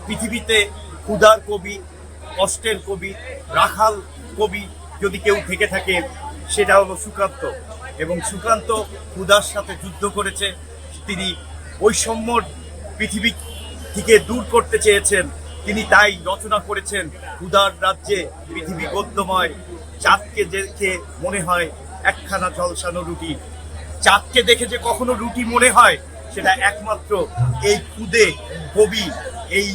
পৃথিবীতে ক্ষুধার কবি, কষ্টের কবি, রাখাল কবি যদি কেউ থেকে থাকে সেটা হলো সুকান্ত। এবং সুকান্ত ক্ষুধার সাথে যুদ্ধ করেছে। তিনি বৈষম্যর পৃথিবী থেকে দূর করতে চেয়েছেন। তিনি তাই রচনা করেছেন ক্ষুধার রাজ্যে পৃথিবী গদ্যময়। চাঁদকে দেখে মনে হয় একখানা ঝলসানো রুটি। চাঁদকে দেখে যে কখনো রুটি মনে হয় সেটা একমাত্র এই ক্ষুদে কবি, এই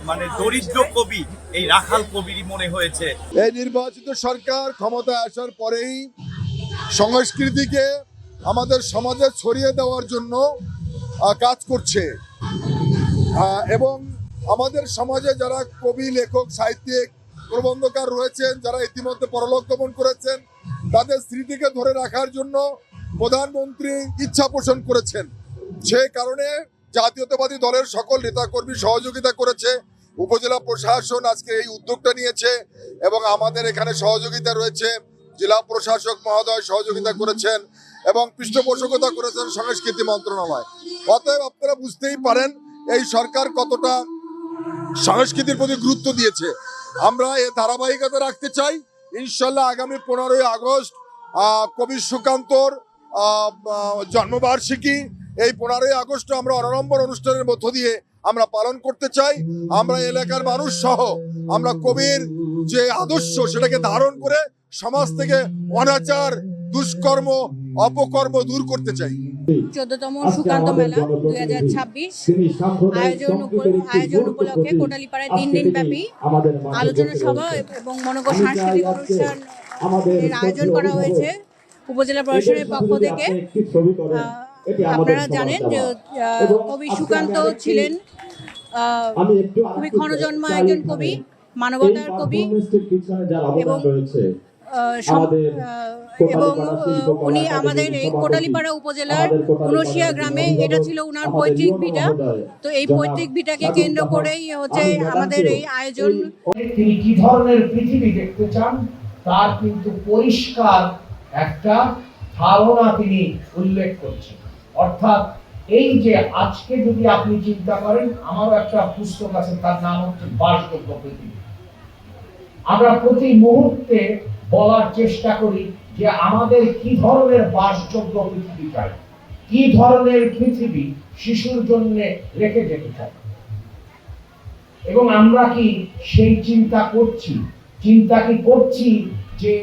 মানে দরিদ্র কবি, এই রাখাল কবিরই মনে হয়েছে। এই নির্বাচিত সরকার ক্ষমতায় আসার পরেই সংস্কৃতিকে আমাদের সমাজে ছড়িয়ে দেওয়ার জন্য কাজ করছে এবং আমাদের সমাজে যারা কবি, লেখক, সাহিত্যিক, প্রবন্ধকার রয়েছেন, যারা ইতিমধ্যে পরলোক গমন করেছেন, তাদের স্মৃতিকে ধরে রাখার জন্য প্রধানমন্ত্রী ইচ্ছা পোষণ করেছেন। সে কারণে জাতীয়তাবাদী দলের সকল নেতাকর্মী সহযোগিতা করেছে। উপজেলা প্রশাসন আজকে এই উদ্যোগটা নিয়েছে এবং আমাদের এখানে সহযোগিতা রয়েছে। জেলা প্রশাসক মহোদয় সহযোগিতা করেছেন এবং পৃষ্ঠপোষকতা করেছেন সংস্কৃতি মন্ত্রণালয়। অতএব আপনারা বুঝতেই পারেন এই সরকার কতটা সংস্কৃতির প্রতি গুরুত্ব দিয়েছে। আমরা এ ধারাবাহিকতা রাখতে চাই। ইনশাল্লাহ আগামী 15ই আগস্ট কবি সুকান্তর জন্মবার্ষিকী। এই 15ই আগস্ট আমরা অনাড়ম্বর অনুষ্ঠানের মধ্য দিয়ে আমরা পালন করতে চাই। আমরা এলাকার মানুষ সহ আমরা কবির যে আদর্শ সেটাকে ধারণ করে সমাজ থেকে অনাচার, দুষ্কর্ম, অপকর্ম দূর করতে চাই। 14তম সুকান্ত মেলা 2026 আয়োজন উপলক্ষে কোটালীপাড়ায় 3 দিন ব্যাপী আলোচনা সভা এবং মনোজ্ঞ সাংস্কৃতিক অনুষ্ঠান আয়োজন করা হয়েছে উপজেলা প্রশাসনের পক্ষ থেকে। আপনারা জানেন যে কবি সুকান্ত ছিলেন খুবই ক্ষণজন্মা একজন কবি, মানবতার কবি এবং উনি আমাদের এই কোটালীপাড়া উপজেলার উনশিয়া গ্রামে এটা ছিল উনার পৈতৃক ভিটা। তো এই পৈতৃক ভিটাকে কেন্দ্র করেই হচ্ছে আমাদের এই আয়োজন। তিনি কি ধরনের পৃথিবী দেখতে চান তার কিন্তু পরিষ্কার একটা ধারণা তিনি উল্লেখ করছেন। অর্থাৎ এই যে আজকে যদি আপনি চিন্তা করেন, আমারও একটা পুস্তক আছে, তার নাম হচ্ছে বাসযোগ্য পৃথিবী। আমরা প্রতি মুহূর্তে বলার চেষ্টা করি যে আমাদের কি ধরনের বাসযোগ্য পৃথিবী চাই, কি ধরনের পৃথিবী শিশুর জন্য রেখে যেতে চাই, এবং আমরা কি সেই চিন্তা করছি যে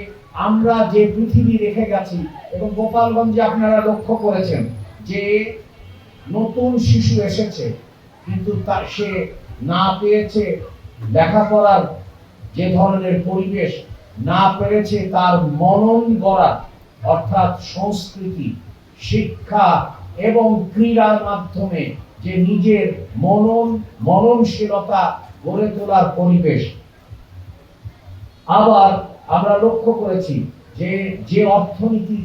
আমরা যে পৃথিবী রেখে গেছি। এবং গোপালগঞ্জে আপনারা লক্ষ্য করেছেন যে নতুন শিশু এসেছে কিন্তু সে না পেয়েছে লেখাপড়ার যে ধরনের পরিবেশ, না পেরেছে তার মনন গড়া, অর্থাৎ সংস্কৃতি, শিক্ষা এবং ক্রীড়ার মাধ্যমে যে নিজের মননশীলতা গড়ে তোলার পরিবেশ। আবার আমরা লক্ষ্য করেছি যে অর্থনীতি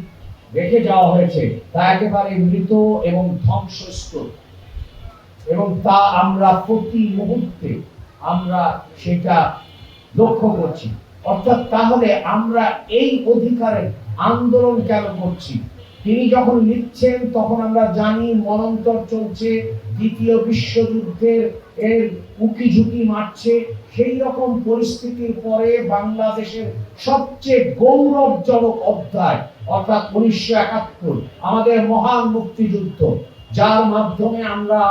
রেখে যাওয়া হয়েছে তা একেবারে মৃত এবং ধ্বংসস্তূপ, এবং তা আমরা প্রতি মুহূর্তে আমরা সেটা লক্ষ্য করছি। অর্থাৎ তাহলে আমরা এই অধিকারের আন্দোলন কেন করছি? তিনি যখন লিখছেন তখন আমরা জানি মনন্তর চলছে, দ্বিতীয় বিশ্বযুদ্ধের উকি ঝুঁকি মারছে। সেই রকম পরিস্থিতির পরে বাংলাদেশের সবচেয়ে গৌরবজনক অধ্যায় অর্থাৎ 1971 আমাদের মহান মুক্তিযুদ্ধ, যার মাধ্যমে আমরা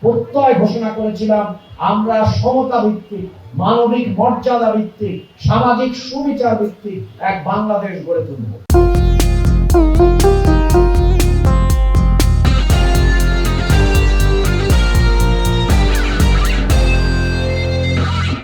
প্রত্যয় ঘোষণা করেছিলাম আমরা সমতা ভিত্তিক, মানবিক মর্যাদা ভিত্তিক, সামাজিক সুবিচার ভিত্তিক এক বাংলাদেশ গড়ে তুলব।